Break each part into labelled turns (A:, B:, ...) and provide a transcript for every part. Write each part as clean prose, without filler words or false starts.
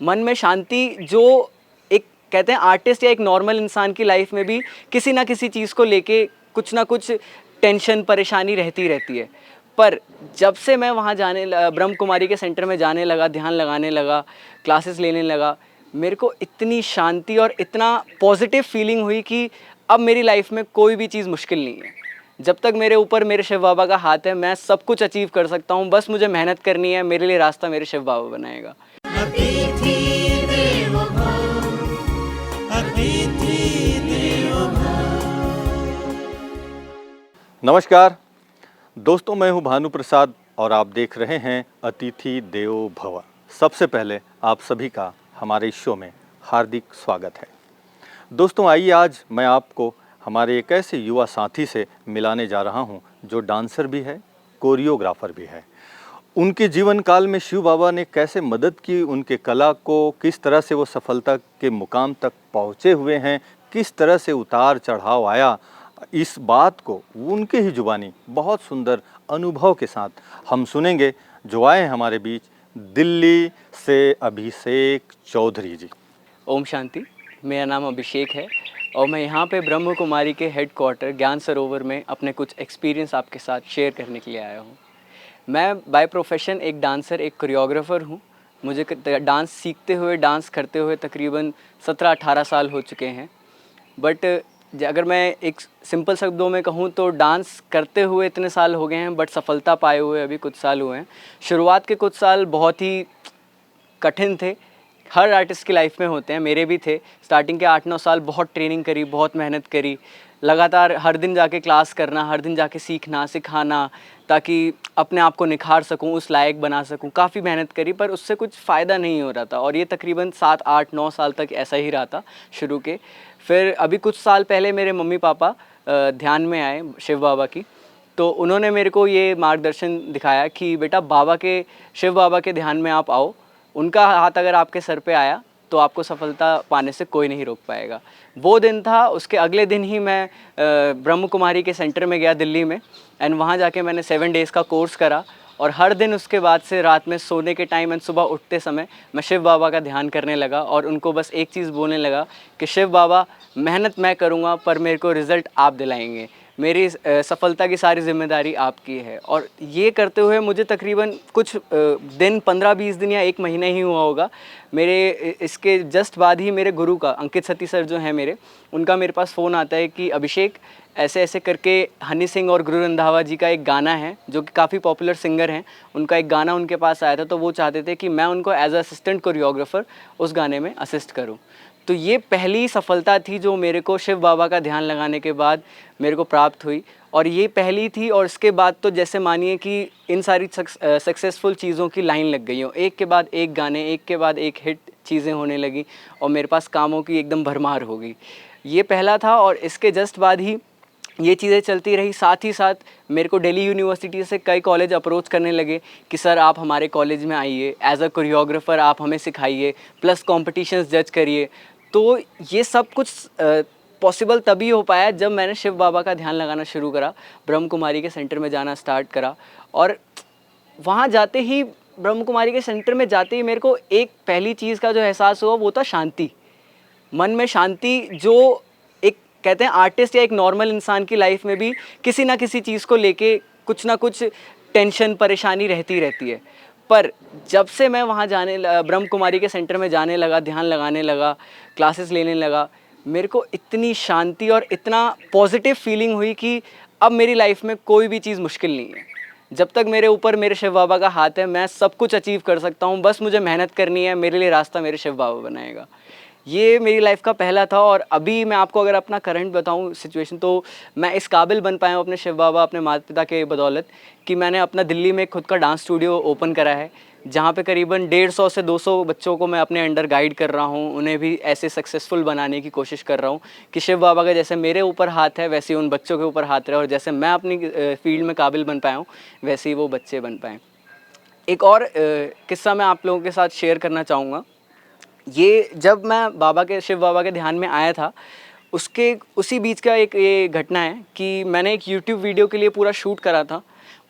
A: मन में शांति जो एक कहते हैं आर्टिस्ट या एक नॉर्मल इंसान की लाइफ में भी किसी ना किसी चीज़ को लेके कुछ ना कुछ टेंशन परेशानी रहती रहती है। पर जब से मैं वहाँ ब्रह्म कुमारी के सेंटर में जाने लगा, ध्यान लगाने लगा, क्लासेस लेने लगा, मेरे को इतनी शांति और इतना पॉजिटिव फीलिंग हुई कि अब मेरी लाइफ में कोई भी चीज़ मुश्किल नहीं है। जब तक मेरे ऊपर मेरे शिव बाबा का हाथ है, मैं सब कुछ अचीव कर सकता हूँ। बस मुझे मेहनत करनी है, मेरे लिए रास्ता मेरे शिव बाबा बनाएगा।
B: अतिथि देवो भव, अतिथि देवो भव।
C: नमस्कार दोस्तों, मैं हूं भानु प्रसाद और आप देख रहे हैं अतिथि देवो भव। सबसे पहले आप सभी का हमारे इस शो में हार्दिक स्वागत है। दोस्तों आइए आज मैं आपको हमारे एक ऐसे युवा साथी से मिलाने जा रहा हूं जो डांसर भी है, कोरियोग्राफर भी है। उनके जीवन काल में शिव बाबा ने कैसे मदद की, उनके कला को किस तरह से वो सफलता के मुकाम तक पहुंचे हुए हैं, किस तरह से उतार चढ़ाव आया, इस बात को उनके ही जुबानी बहुत सुंदर अनुभव के साथ हम सुनेंगे। जो आए हैं हमारे बीच दिल्ली से अभिषेक चौधरी जी।
A: ओम शांति। मेरा नाम अभिषेक है और मैं यहाँ पे ब्रह्म कुमारी के हेड क्वार्टर ज्ञान सरोवर में अपने कुछ एक्सपीरियंस आपके साथ शेयर करने के लिए आया हूँ। मैं बाय प्रोफेशन एक डांसर, एक कोरियोग्राफर हूँ। मुझे डांस सीखते हुए, डांस करते हुए तकरीबन 17-18 साल हो चुके हैं। बट अगर मैं एक सिंपल शब्दों में कहूँ तो डांस करते हुए इतने साल हो गए हैं, बट सफलता पाए हुए अभी कुछ साल हुए हैं। शुरुआत के कुछ साल बहुत ही कठिन थे, हर आर्टिस्ट की लाइफ में होते हैं, मेरे भी थे। स्टार्टिंग के 8-9 साल बहुत ट्रेनिंग करी, बहुत मेहनत करी, लगातार हर दिन जाके क्लास करना, हर दिन जाके सीखना सिखाना, ताकि अपने आप को निखार सकूं, उस लायक बना सकूं। काफ़ी मेहनत करी पर उससे कुछ फ़ायदा नहीं हो रहा था और ये तकरीबन 7-8-9 साल तक ऐसा ही रहा था शुरू के। फिर अभी कुछ साल पहले मेरे मम्मी पापा ध्यान में आए शिव बाबा की, तो उन्होंने मेरे को ये मार्गदर्शन दिखाया कि बेटा शिव बाबा के ध्यान में आप आओ, उनका हाथ अगर आपके सर पे आया तो आपको सफलता पाने से कोई नहीं रोक पाएगा। वो दिन था, उसके अगले दिन ही मैं ब्रह्म कुमारी के सेंटर में गया दिल्ली में, एंड वहाँ जाके मैंने 7 डेज़ का कोर्स करा और हर दिन उसके बाद से रात में सोने के टाइम एंड सुबह उठते समय मैं शिव बाबा का ध्यान करने लगा और उनको बस एक चीज़ बोलने लगा कि शिव बाबा, मेहनत मैं करूँगा पर मेरे को रिज़ल्ट आप दिलाएंगे, मेरी सफलता की सारी जिम्मेदारी आपकी है। और ये करते हुए मुझे तकरीबन कुछ दिन, 15-20 दिन या 1 महीना ही हुआ होगा। मेरे इसके जस्ट बाद ही मेरे गुरु का, अंकित सती सर जो हैं मेरे, उनका मेरे पास फ़ोन आता है कि अभिषेक ऐसे ऐसे करके हनी सिंह और गुरु रंधावा जी का एक गाना है, जो कि काफ़ी पॉपुलर सिंगर हैं, उनका एक गाना उनके पास आया था, तो वो चाहते थे कि मैं उनको एज असिस्टेंट कोरियोग्राफर उस गाने में असिस्ट करूँ। तो ये पहली सफलता थी जो मेरे को शिव बाबा का ध्यान लगाने के बाद मेरे को प्राप्त हुई, और ये पहली थी। और इसके बाद तो जैसे मानिए कि इन सारी सक्सेसफुल चीज़ों की लाइन लग गई हो, एक के बाद एक गाने, एक के बाद एक हिट चीज़ें होने लगी और मेरे पास कामों की एकदम भरमार हो गई। ये पहला था और इसके जस्ट बाद ही ये चीज़ें चलती रही। साथ ही साथ मेरे को दिल्ली यूनिवर्सिटी से कई कॉलेज अप्रोच करने लगे कि सर आप हमारे कॉलेज में आइए, एज अ कोरियोग्राफर आप हमें सिखाइए, प्लस कॉम्पिटिशन्स जज करिए। तो ये सब कुछ पॉसिबल तभी हो पाया जब मैंने शिव बाबा का ध्यान लगाना शुरू करा, ब्रह्म कुमारी के सेंटर में जाना स्टार्ट करा। और वहाँ जाते ही, ब्रह्म कुमारी के सेंटर में जाते ही मेरे को एक पहली चीज़ का जो एहसास हुआ वो था शांति। मन में शांति जो एक कहते हैं आर्टिस्ट या एक नॉर्मल इंसान की लाइफ में भी किसी ना किसी चीज़ को लेके कुछ ना कुछ टेंशन परेशानी रहती रहती है। पर जब से मैं वहाँ ब्रह्म कुमारी के सेंटर में जाने लगा, ध्यान लगाने लगा, क्लासेस लेने लगा, मेरे को इतनी शांति और इतना पॉजिटिव फीलिंग हुई कि अब मेरी लाइफ में कोई भी चीज़ मुश्किल नहीं है। जब तक मेरे ऊपर मेरे शिव बाबा का हाथ है, मैं सब कुछ अचीव कर सकता हूँ। बस मुझे मेहनत करनी है, मेरे लिए रास्ता मेरे शिव बाबा बनाएगा। ये मेरी लाइफ का पहला था। और अभी मैं आपको अगर अपना करंट बताऊं सिचुएशन, तो मैं इस काबिल बन पाया हूँ अपने शिव बाबा, अपने माता पिता के बदौलत, कि मैंने अपना दिल्ली में खुद का डांस स्टूडियो ओपन करा है, जहाँ पे करीबन 150 से 200 बच्चों को मैं अपने अंडर गाइड कर रहा हूँ। उन्हें भी ऐसे सक्सेसफुल बनाने की कोशिश कर रहा हूँ कि शिव बाबा का जैसे मेरे ऊपर हाथ है वैसे उन बच्चों के ऊपर हाथ रहे, और जैसे मैं अपनी फील्ड में काबिल बन पाया हूँ वैसे ही वो बच्चे बन पाएँ। एक और किस्सा मैं आप लोगों के साथ शेयर करना चाहूँगा। ये जब मैं शिव बाबा के ध्यान में आया था, उसी बीच का एक ये घटना है कि मैंने एक यूट्यूब वीडियो के लिए पूरा शूट करा था।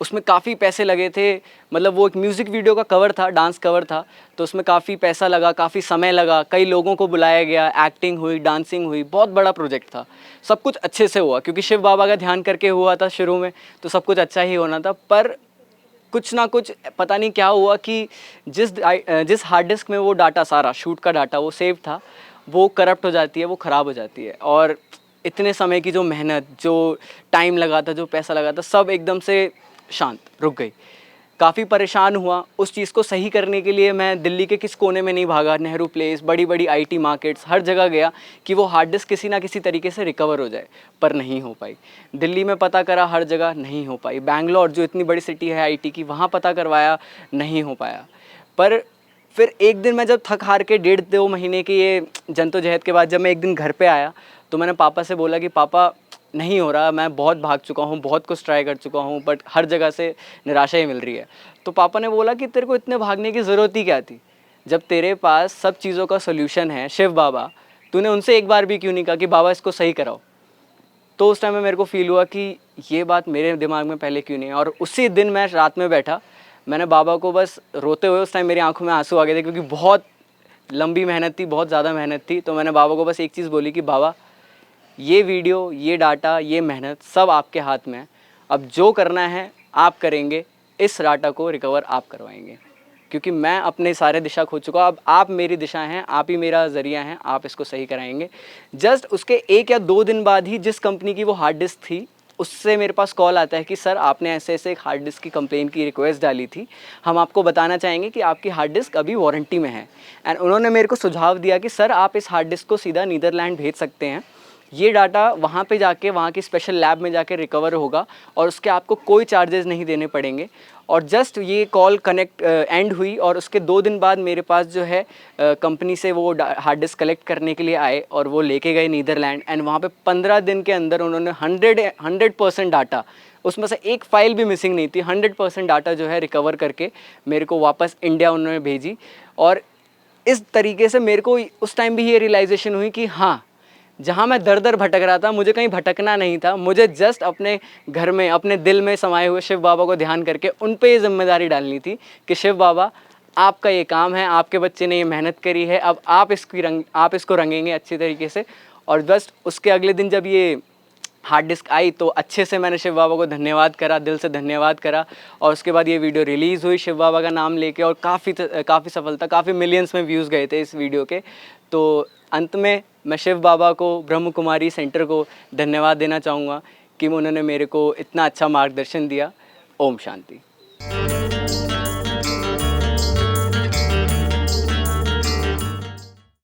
A: उसमें काफ़ी पैसे लगे थे। मतलब वो एक म्यूज़िक वीडियो का कवर था, डांस कवर था, तो उसमें काफ़ी पैसा लगा, काफ़ी समय लगा, कई लोगों को बुलाया गया, एक्टिंग हुई, डांसिंग हुई, बहुत बड़ा प्रोजेक्ट था। सब कुछ अच्छे से हुआ क्योंकि शिव बाबा का ध्यान करके हुआ था शुरू में, तो सब कुछ अच्छा ही होना था। पर कुछ ना कुछ पता नहीं क्या हुआ कि जिस हार्ड डिस्क में वो डाटा, सारा शूट का डाटा वो सेव था, वो करप्ट हो जाती है, वो ख़राब हो जाती है। और इतने समय की जो मेहनत, जो टाइम लगा था, जो पैसा लगा था, सब एकदम से शांत रुक गई। काफ़ी परेशान हुआ। उस चीज़ को सही करने के लिए मैं दिल्ली के किस कोने में नहीं भागा, नेहरू प्लेस, बड़ी बड़ी आईटी मार्केट्स, हर जगह गया कि वो हार्ड डिस्क किसी ना किसी तरीके से रिकवर हो जाए, पर नहीं हो पाई। दिल्ली में पता करा, हर जगह नहीं हो पाई। बैंगलोर जो इतनी बड़ी सिटी है आईटी की, वहाँ पता करवाया, नहीं हो पाया। पर फिर एक दिन मैं जब थक हार के 1.5-2 महीने की ये जद्दोजहद के बाद जब मैं एक दिन घर पे आया, तो मैंने पापा से बोला कि पापा नहीं हो रहा, मैं बहुत भाग चुका हूँ, बहुत कुछ ट्राई कर चुका हूँ, बट हर जगह से निराशा ही मिल रही है। तो पापा ने बोला कि तेरे को इतने भागने की ज़रूरत ही क्या थी, जब तेरे पास सब चीज़ों का सोल्यूशन है, शिव बाबा, तूने उनसे एक बार भी क्यों नहीं कहा कि बाबा इसको सही कराओ। तो उस टाइम में मेरे को फील हुआ कि ये बात मेरे दिमाग में पहले क्यों नहीं है। और उसी दिन मैं रात में बैठा, मैंने बाबा को बस रोते हुए, उस टाइम मेरी आंखों में आंसू आ गए थे क्योंकि बहुत लंबी मेहनत थी, बहुत ज़्यादा मेहनत थी। तो मैंने बाबा को बस एक चीज़ बोली कि बाबा, ये वीडियो, ये डाटा, ये मेहनत सब आपके हाथ में है, अब जो करना है आप करेंगे, इस डाटा को रिकवर आप करवाएंगे, क्योंकि मैं अपने सारे दिशा खो चुका, अब आप मेरी दिशा हैं, आप ही मेरा ज़रिया हैं, आप इसको सही कराएंगे। जस्ट उसके 1 या 2 दिन बाद ही जिस कंपनी की वो हार्ड डिस्क थी, उससे मेरे पास कॉल आता है कि सर आपने ऐसे ऐसे एक हार्ड डिस्क की कंप्लेन की रिक्वेस्ट डाली थी, हम आपको बताना चाहेंगे कि आपकी हार्ड डिस्क अभी वारंटी में है। एंड उन्होंने मेरे को सुझाव दिया कि सर आप इस हार्ड डिस्क को सीधा नीदरलैंड भेज सकते हैं, ये डाटा वहाँ पे जाके, वहाँ की स्पेशल लैब में जाके रिकवर होगा और उसके आपको कोई चार्जेस नहीं देने पड़ेंगे। और जस्ट ये कॉल कनेक्ट एंड हुई और उसके 2 दिन बाद मेरे पास जो है कंपनी से वो हार्ड डिस्क कलेक्ट करने के लिए आए और वो लेके गए नीदरलैंड। एंड वहाँ पे 15 दिन के अंदर उन्होंने 100% डाटा, उसमें से एक फ़ाइल भी मिसिंग नहीं थी, 100% डाटा जो है रिकवर करके मेरे को वापस इंडिया उन्होंने भेजी। और इस तरीके से मेरे को उस टाइम भी ये रियलाइजेशन हुई कि हाँ, जहाँ मैं दर दर भटक रहा था, मुझे कहीं भटकना नहीं था, मुझे जस्ट अपने घर में, अपने दिल में समाये हुए शिव बाबा को ध्यान करके उन पे ये जिम्मेदारी डालनी थी कि शिव बाबा, आपका ये काम है, आपके बच्चे ने ये मेहनत करी है, अब आप इसको रंगेंगे अच्छी तरीके से। और बस उसके अगले दिन जब ये हार्ड डिस्क आई तो अच्छे से मैंने शिव बाबा को धन्यवाद करा, दिल से धन्यवाद करा। और उसके बाद ये वीडियो रिलीज़ हुई शिव बाबा का नाम लेके, और काफ़ी सफलता, काफ़ी मिलियंस में व्यूज़ गए थे इस वीडियो के। तो अंत में मैं शिव बाबा को, ब्रह्म कुमारी सेंटर को धन्यवाद देना चाहूँगा कि उन्होंने मेरे को इतना अच्छा मार्गदर्शन दिया। ओम शांति।